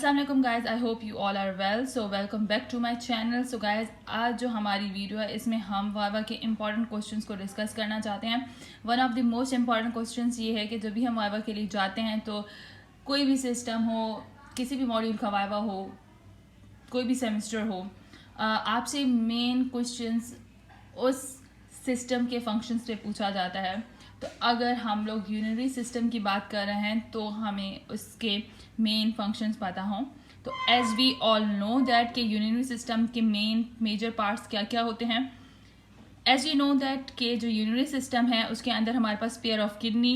Assalamualaikum guys, I hope you all are well. So welcome back to my channel. So guys, आज जो हमारी video है इसमें हम वाइवा के इम्पॉर्टेंट क्वेश्चंस को डिस्कस करना चाहते हैं. One of the most important questions ये है कि जब भी हम वाइवा के लिए जाते हैं तो कोई भी सिस्टम हो, किसी भी मॉड्यूल का वाइवा हो, कोई भी सेमेस्टर हो, आपसे मेन क्वेश्चंस उस सिस्टम के फंक्शंस पे पूछा जाता है. तो अगर हम लोग यूनिनरी सिस्टम की बात कर रहे हैं तो हमें उसके मेन फंक्शंस पता हों. तो as we all know that के यूनिनरी सिस्टम के मेजर पार्ट्स क्या क्या होते हैं. एज वी नो दैट के जो यूनिनरी सिस्टम है उसके अंदर हमारे पास pair of kidney,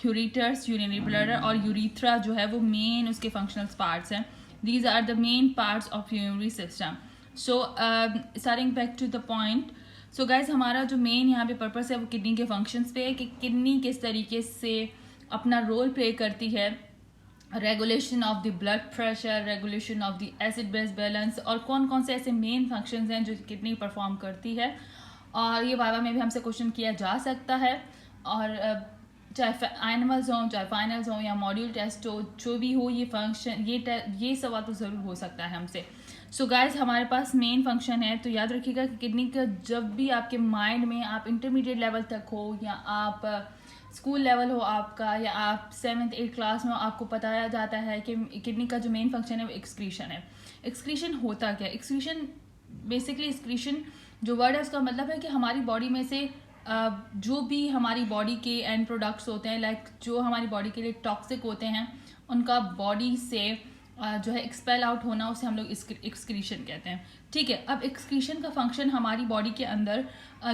ureters, urinary bladder और यूरिथ्रा जो है वो मेन उसके फंक्शनल पार्ट्स हैं. These are the main parts of urinary system. So starting back to the point. So guys, हमारा जो मेन यहाँ पे पर्पस है वो किडनी के फंक्शंस पे है कि किडनी किस तरीके से अपना रोल प्ले करती है. Regulation of the blood pressure, regulation of the acid base balance और कौन कौन से ऐसे मेन फंक्शंस हैं जो किडनी परफॉर्म करती है. और ये वाइवा में भी हमसे क्वेश्चन किया जा सकता है. और चाहे एनिमल्स हों, चाहे फाइनल्स हों या मॉड्यूल टेस्ट हो, जो भी हो ये फंक्शन ये सवाल तो ज़रूर हो सकता है हमसे. सो गाइज, हमारे पास मेन फंक्शन है. तो याद रखिएगा कि किडनी का जब भी आपके माइंड में आप इंटरमीडिएट लेवल तक हो या आप स्कूल लेवल हो आपका या आप 7th 8th क्लास में आपको बताया जाता है कि किडनी का जो मेन फंक्शन है वो एक्सक्रीशन है. एक्सक्रीशन होता क्या है? एक्सक्रीशन बेसिकली एक्सक्रीशन जो वर्ड है उसका मतलब है कि हमारी बॉडी में से जो भी हमारी बॉडी के एंड प्रोडक्ट्स होते हैं, लाइक जो हमारी बॉडी के लिए टॉक्सिक होते हैं, उनका बॉडी से जो है एक्सपेल आउट होना, उसे हम लोग एक्सक्रीशन कहते हैं. ठीक है. अब एक्सक्रीशन का फंक्शन हमारी बॉडी के अंदर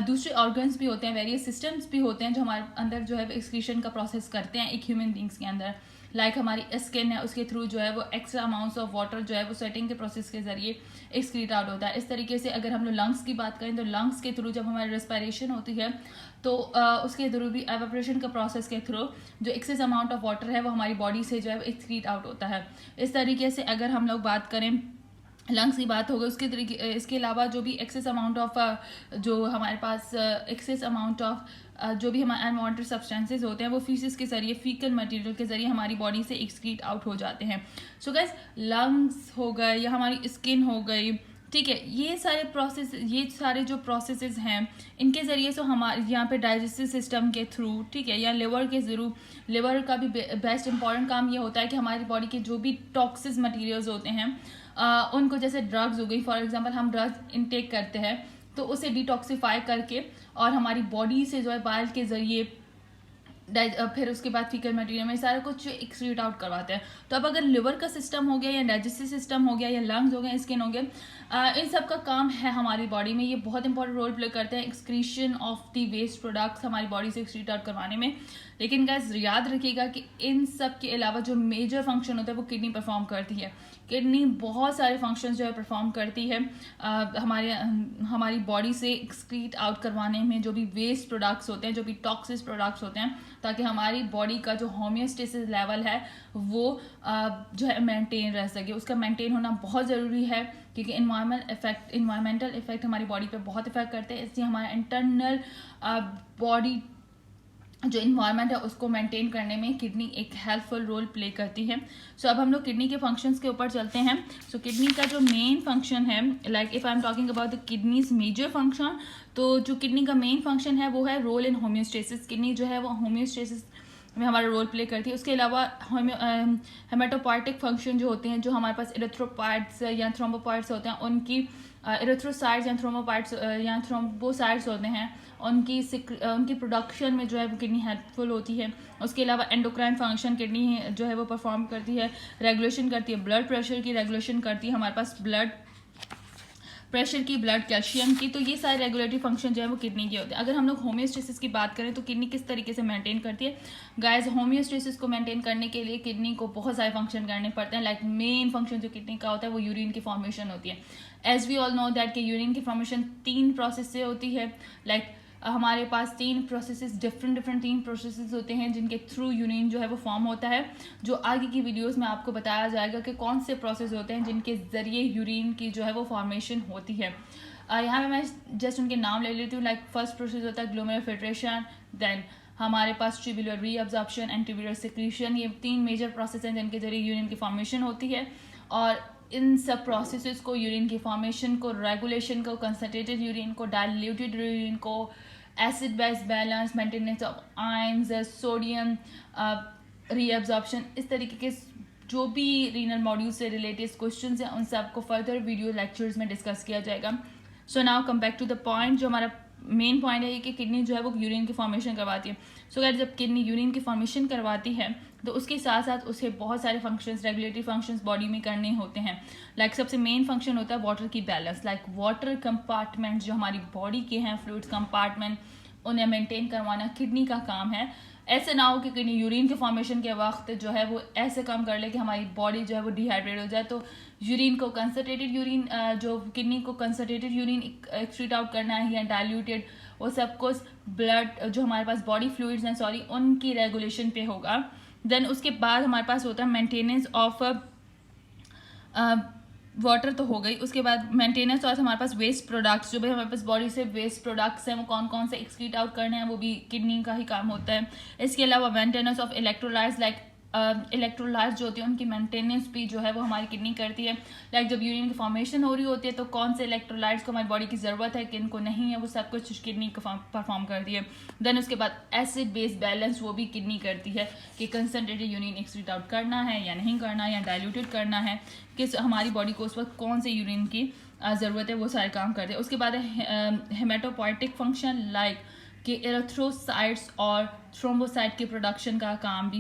दूसरे ऑर्गन्स भी होते हैं, वेरियस सिस्टम्स भी होते हैं जो हमारे अंदर जो है एक्सक्रीशन का प्रोसेस करते हैं एक ह्यूमन बींग्स के अंदर. लाइक हमारी स्किन है, उसके थ्रू जो है वो एक्स्ट्रा अमाउंट्स ऑफ वाटर जो है वो स्वेटिंग के प्रोसेस के जरिए एक्सक्रीट आउट होता है. इस तरीके से अगर हम लोग लंग्स की बात करें तो लंग्स के थ्रू जब हमारी रेस्पिरेशन होती है तो उसके थ्रू भी एवापोरेशन का प्रोसेस के थ्रू जो एक्सेस अमाउंट ऑफ वाटर है वो हमारी बॉडी से जो है एक्सक्रीट आउट होता है. इस तरीके से अगर हम लोग बात करें लंग्स की बात होगी उसके तरीके, इसके अलावा जो भी एक्सेस अमाउंट ऑफ जो हमारे पास एक्सेस अमाउंट ऑफ जो भी हमारे अनवांटेड सब्सटेंसेज होते हैं वो फीसिस के जरिए, फीकल मटेरियल के जरिए हमारी बॉडी से एक्सक्रीट आउट हो जाते हैं. सो गाइस, लंग्स हो गए या हमारी स्किन हो गई, ठीक है, ये सारे जो प्रोसेसेस हैं इनके ज़रिए से हमारे यहाँ पे डाइजेस्टिव सिस्टम के थ्रू, ठीक है, या लिवर के ज़रूर, लिवर का भी बेस्ट इंपॉर्टेंट काम ये होता है कि हमारी बॉडी के जो भी टॉक्सिक मटेरियल्स होते हैं उनको, जैसे ड्रग्स हो गई फॉर एग्जांपल, हम ड्रग्स इनटेक करते हैं तो उसे डिटॉक्सिफाई करके और हमारी बॉडी से जो है बाइल के ज़रिए फिर उसके बाद फीकल मटेरियल में सारा कुछ एक्सक्रीट आउट करवाते हैं. तो अब अगर लिवर का सिस्टम हो गया या डाइजेस्टिव सिस्टम हो गया या लंग्स हो गए, स्किन हो गया, इन सब का काम है हमारी बॉडी में, ये बहुत इंपॉर्टेंट रोल प्ले करते हैं excretion of the waste products हमारी बॉडी से एक्सक्रीट आउट करवाने में. लेकिन गाइस याद रखिएगा कि इन सब के अलावा जो मेजर फंक्शन होता है वो किडनी परफॉर्म करती है. किडनी बहुत सारे फंक्शंस जो है परफॉर्म करती है हमारी बॉडी से एक्सक्रीट आउट करवाने में, जो भी वेस्ट प्रोडक्ट्स होते हैं, जो भी टॉक्सिक प्रोडक्ट्स होते हैं, ताकि हमारी बॉडी का जो होम्योस्टेसिस लेवल है वो जो है मेंटेन रह सके. उसका मेंटेन होना बहुत ज़रूरी है क्योंकि इन्वायरमेंटल इफेक्ट हमारी बॉडी पे बहुत इफेक्ट करते हैं. इसलिए हमारा इंटरनल बॉडी जो इन्वायरमेंट है उसको मेंटेन करने में किडनी एक हेल्पफुल रोल प्ले करती है. सो अब हम लोग किडनी के फंक्शंस के ऊपर चलते हैं. सो किडनी का जो मेन फंक्शन है, like if I am talking about the kidneys major function, तो जो किडनी का मेन फंक्शन है वो है रोल इन होम्योस्टेसिस. किडनी जो है वो होम्योस्टेसिस में हमारा रोल प्ले करती है. उसके अलावा हेमेटोपोइटिक फंक्शन जो होते हैं, जो हमारे पास इरेथ्रोपाइट्स या थ्रोम्बोपाइट्स होते हैं, उनकी इरेथ्रोसाइट्स या थ्रोम्बोपाइट्स या थ्रोम्बोसाइट्स होते हैं, उनकी प्रोडक्शन में जो है वो किडनी हेल्पफुल होती है. उसके अलावा एंडोक्राइन फंक्शन किडनी जो है वो परफॉर्म करती है, रेगुलेशन करती है, ब्लड प्रेशर की रेगुलेशन करती है, हमारे पास ब्लड प्रेशर की, ब्लड कैल्शियम की. तो ये सारे रेगुलेटरी फंक्शन जो है वो किडनी के होते हैं. अगर हम लोग होम्योस्टेसिस की बात करें तो किडनी किस तरीके से मेंटेन करती है. गाइस, होम्योस्टेसिस को मेंटेन करने के लिए किडनी को बहुत सारे फंक्शन करने पड़ते हैं. लाइक मेन फंक्शन जो किडनी का होता है वो यूरिन की फॉर्मेशन होती है. As we all know that कि यूरिन की फॉर्मेशन 3 प्रोसेस से होती है. लाइक हमारे पास 3 प्रोसेसेस, डिफरेंट 3 प्रोसेसेस होते हैं जिनके थ्रू यूरिन जो है वो फॉर्म होता है, जो आगे की वीडियोस में आपको बताया जाएगा कि कौन से प्रोसेस होते हैं जिनके ज़रिए यूरिन की जो है वो फॉर्मेशन होती है. यहाँ पे मैं जस्ट उनके नाम ले लेती हूँ. लाइक फर्स्ट प्रोसेस होता है ग्लोमेरुलर फिल्ट्रेशन, देन हमारे पास tubular reabsorption and tubular secretion. ये 3 मेजर प्रोसेस हैं जिनके जरिए यूरिन की फॉर्मेशन होती है. और इन सब प्रोसेसेस को, यूरिन की फॉर्मेशन को, रेगुलेशन को, कंसंट्रेटेड यूरिन को, डाइल्यूटेड यूरिन को, acid base balance, maintenance of ions, sodium reabsorption, इस तरीके के जो भी रीनल मॉड्यूल से रिलेटेड क्वेश्चंस हैं उन सब को फर्दर वीडियो लेक्चर्स में डिस्कस किया जाएगा. So now come back to the point. जो हमारा मेन पॉइंट है कि किडनी जो है वो यूरिन की फॉर्मेशन करवाती है. सो गाइस, जब किडनी यूरिन की फॉर्मेशन करवाती है तो उसके साथ साथ उसे बहुत सारे फंक्शंस, रेगुलेटरी फंक्शंस बॉडी में करने होते हैं. लाइक सबसे मेन फंक्शन होता है वाटर की बैलेंस. लाइक वाटर कंपार्टमेंट जो हमारी बॉडी के हैं, फ्लूइड्स कंपार्टमेंट, उन्हें मेंटेन करवाना किडनी का काम है. ऐसे ना हो कि किडनी यूरिन के फॉर्मेशन के वक्त जो है वो ऐसे काम कर ले कि हमारी बॉडी जो है वो डिहाइड्रेट हो जाए. तो यूरिन को कंसंट्रेटेड यूरिन, जो किडनी को कंसंट्रेटेड यूरिन एक्सक्रीट आउट करना है या डाइल्यूटेड, वो सब कुछ ब्लड जो हमारे पास बॉडी फ्लूइड्स हैं उनकी रेगुलेशन पे होगा. देन उसके बाद हमारे पास होता है मेंटेनेंस ऑफ वाटर तो हो गई. उसके बाद मेंटेनेंस और हमारे पास वेस्ट प्रोडक्ट्स, जो भी हमारे पास बॉडी से वेस्ट प्रोडक्ट्स हैं वो कौन कौन से एक्सक्रीट आउट करने हैं, वो भी किडनी का ही काम होता है. इसके अलावा maintenance of electrolytes, like electrolytes जो होती है उनकी मेंटेनेंस भी जो है वो हमारी किडनी करती है. लाइक जब यूरिन की फॉर्मेशन हो रही होती है तो कौन से इलेक्ट्रोलाइट्स को हमारी बॉडी की ज़रूरत है, किन को नहीं है, वो सब कुछ किडनी परफॉर्म करती है. देन उसके बाद एसिड बेस बैलेंस, वो भी किडनी करती है कि कंसंट्रेटेड यूरिन एक्सक्रीट आउट करना है या नहीं करना, या डाइल्यूटेड करना है, किस हमारी बॉडी को उस वक्त कौन से यूरिन की ज़रूरत है, वो सारे काम करते हैं. उसके बाद हेमेटोपोइटिक फंक्शन, लाइक कि एरिथ्रोसाइट्स और थ्रोम्बोसाइट के प्रोडक्शन का काम भी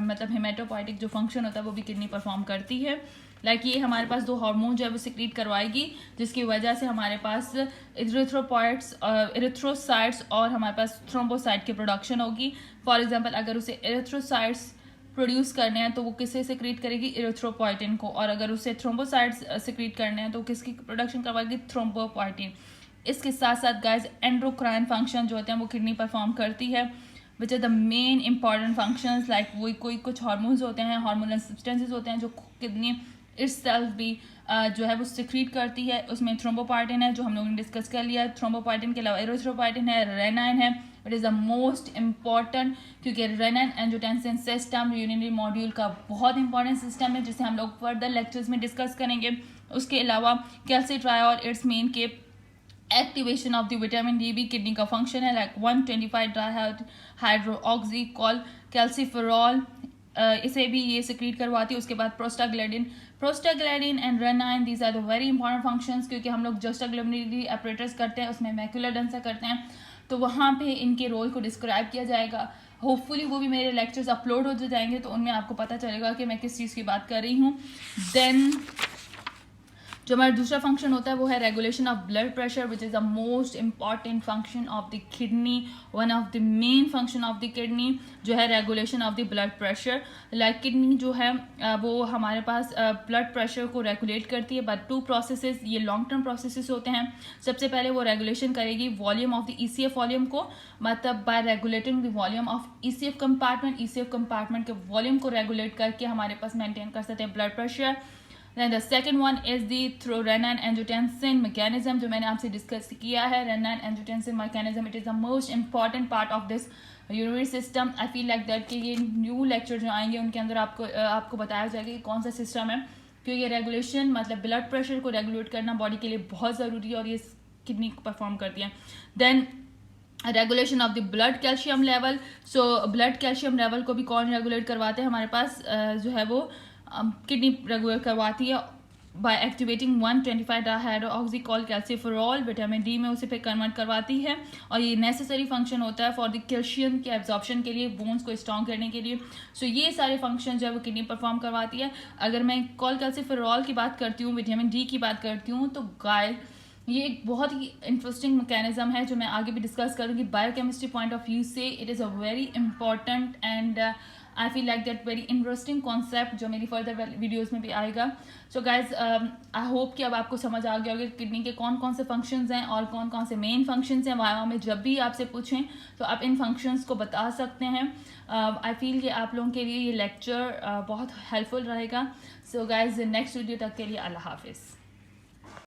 हेमेटोपोइटिक जो फंक्शन होता है वो भी किडनी परफॉर्म करती है. लाइक ये हमारे पास 2 हार्मोन जो है वो सिक्रीट करवाएगी, जिसकी वजह से हमारे पास एरिथ्रोसाइट्स और हमारे पास थ्रोम्बोसाइट की प्रोडक्शन होगी. फॉर एग्जांपल, अगर उसे एरिथ्रोसाइट्स प्रोड्यूस करने हैं तो वो किसे सिक्रीट करेगी, एरिथ्रोपोइटिन को. और अगर उसे थ्रोम्बोसाइट्स सिक्रीट करने हैं तो किसकी प्रोडक्शन करवाएगी, थ्रोम्बोपोइटिन. इसके साथ साथ गाइस एंडोक्राइन फंक्शन जो होते हैं वो किडनी परफॉर्म करती है, which are the main important functions. Like वही कोई कुछ हार्मोन्स होते हैं, हार्मोनल सब्सटेंसेस होते हैं जो किडनी इटसेल्फ भी जो है वो सिक्रीट करती है. उसमें थ्रोम्बोपोइटिन है जो हम लोगों ने डिस्कस कर लिया. थ्रोम्बोपोइटिन के अलावा एरिथ्रोपोइटिन है, रेनाइन है. It is the most important, क्योंकि रेनाइन एंजियोटेंसिन सिस्टम यूरिनरी मॉड्यूल का बहुत इंपॉर्टेंट सिस्टम है जिसे हम लोग फर्दर लेक्चर्स में डिस्कस करेंगे. उसके अलावा कैल्सिट्रायोल, इट्स मेन के activation of the vitamin D भी किडनी का फंक्शन है. लाइक 125 डाइहाइड्रोऑक्सी कॉल कैल्सिफेरॉल, इसे भी ये सिक्रीट करवाती है. उसके बाद prostaglandin and renin, these are the very important functions, क्योंकि हम लोग जस्टाग्लैंडिनरी अपरेटर्स करते हैं, उसमें मैक्युलर डेंसा करते हैं, तो वहाँ पे इनके रोल को डिस्क्राइब किया जाएगा. होपफुली वो भी मेरे लेक्चर्स अपलोड हो जाएंगे तो उनमें आपको पता चलेगा कि मैं किस चीज़ की बात कर रही हूँ. देन जो हमारा दूसरा फंक्शन होता है वो है regulation of blood pressure, which is the most important function of the kidney. One of the main function of the kidney जो है regulation of the blood pressure. Like kidney जो है वो हमारे पास ब्लड प्रेशर को रेगुलेट करती है but 2 processes, ये लॉन्ग टर्म प्रोसेसेस होते हैं. सबसे पहले वो रेगुलेशन करेगी volume of the ECF volume को, मतलब bye regulating the volume of ECF compartment के वॉल्यूम को रेगुलेट करके हमारे पास मेंटेन कर सकते हैं blood pressure. Then the second one is the through renin-angiotensin mechanism, जो मैंने आपसे डिस्कस किया है. renin-angiotensin mechanism, it is the most important part of this urinary system. I feel like that कि ये न्यू लेक्चर जो आएंगे उनके अंदर आपको बताया जाएगा कि कौन सा सिस्टम है, क्योंकि ये रेगुलेशन मतलब ब्लड प्रेशर को रेगुलेट करना बॉडी के लिए बहुत ज़रूरी है और ये किडनी परफॉर्म करती है. Then regulation of the blood calcium level. So blood calcium level को भी कौन रेगुलेट करवाते हैं, हमारे पास जो है वो किडनी रेगुलेट करवाती है by activating 125 dihydroxycholecalciferol. Vitamin D में उसे फिर कन्वर्ट करवाती है और ये नेसेसरी फंक्शन होता है फॉर द कैल्शियम के एब्जॉर्प्शन के लिए, बोन्स को स्ट्रॉन्ग करने के लिए. सो ये सारे फंक्शन जो है वो किडनी परफॉर्म करवाती है. अगर मैं कॉल कैल्सिफेरॉल की बात करती हूँ, विटामिन डी की बात करती हूँ, तो ये एक बहुत ही इंटरेस्टिंग मैकेनिज्म है जो मैं आगे भी डिस्कस करूँगी. बायोकेमिस्ट्री पॉइंट ऑफ व्यू से it is a very important and I feel like that very interesting concept जो मेरी फर्दर वीडियोज़ में भी आएगा. सो गाइज आई होप कि अब आपको समझ आ गया होगा किडनी के कौन कौन से फंक्शंस हैं और कौन कौन से मेन फंक्शंस हैं. वाइवा में जब भी आपसे पूछें तो आप इन फंक्शंस को बता सकते हैं. आई फील कि आप लोगों के लिए ये लेक्चर बहुत हेल्पफुल रहेगा. सो गाइज नेक्स्ट वीडियो तक के लिए अल्लाह हाफिज़.